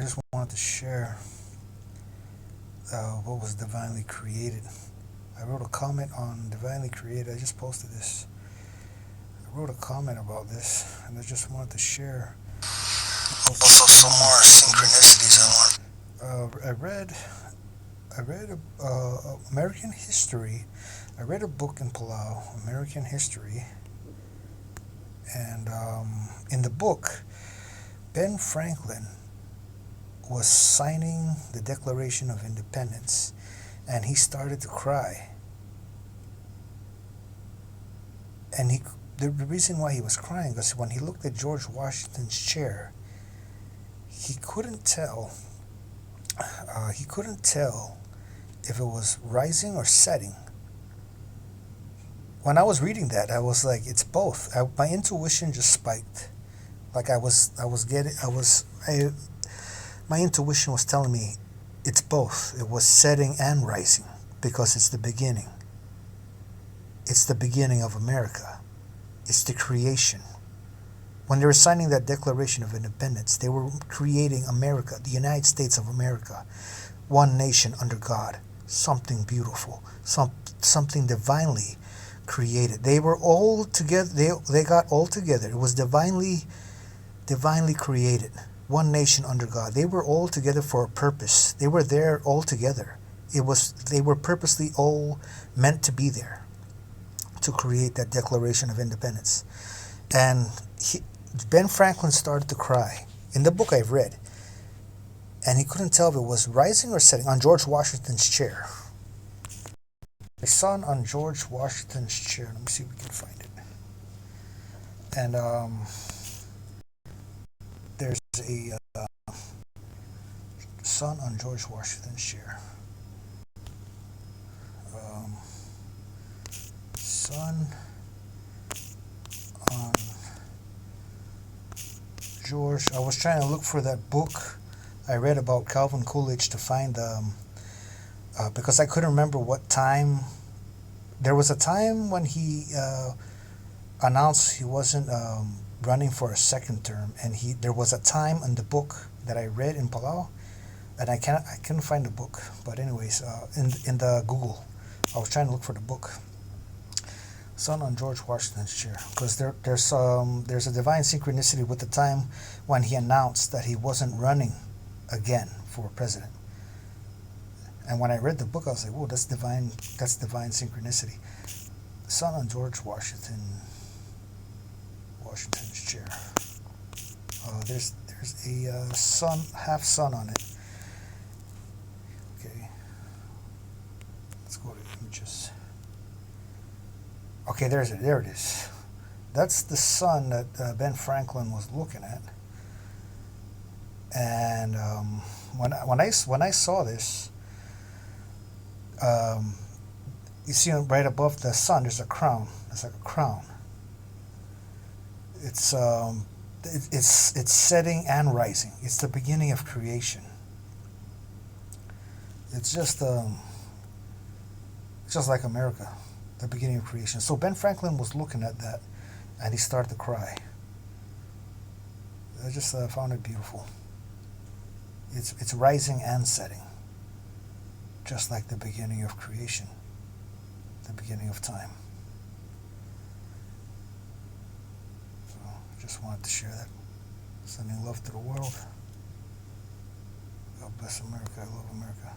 just wanted to share what was divinely created. I wrote a comment on divinely created. I just posted this. I wrote a comment about this, and I just wanted to share. Also, some more synchronicities I want. I read American history. I read a book in Palau, American history, and in the book, Ben Franklin was signing the Declaration of Independence, and he started to cry. And the reason why he was crying was when he looked at George Washington's chair, he couldn't tell. He couldn't tell if it was rising or setting. When I was reading that, I was like, it's both. My intuition just spiked. Like my intuition was telling me it's both. It was setting and rising because it's the beginning. It's the beginning of America. It's the creation. When they were signing that Declaration of Independence, they were creating America, the United States of America, one nation under God, something beautiful, something divinely created. They were all together. They got all together. It was divinely created, one nation under God. They were all together for a purpose. They were there all together. They were purposely all meant to be there to create that Declaration of Independence. And Ben Franklin started to cry in the book I've read, and he couldn't tell if it was rising or setting on George Washington's chair. The sun on George Washington's chair. Let me see if we can find it. And there's a sun on George Washington's chair. Um, sun on George. I was trying to look for that book I read about Calvin Coolidge to find because I couldn't remember what time. There was a time when he announced he wasn't running for a second term, and there was a time in the book that I read in Palau, and I couldn't find the book. But anyways, in the Google, I was trying to look for the book. Sun on George Washington's chair, because there's a divine synchronicity with the time when he announced that he wasn't running again for president. And when I read the book, I was like, "Whoa, that's divine! That's divine synchronicity." The sun on George Washington's chair. There's a sun, half sun on it. Okay, let's go to images. Okay, there it is. That's the sun that Ben Franklin was looking at. And when I saw this, um, you see right above the sun, there's a crown. It's like a crown. It's setting and rising. It's the beginning of creation. It's just like America, the beginning of creation. So Ben Franklin was looking at that, and he started to cry. I just found it beautiful. It's rising and setting, just like the beginning of creation, the beginning of time. So just wanted to share that. Sending love to the world. God bless America. I love America.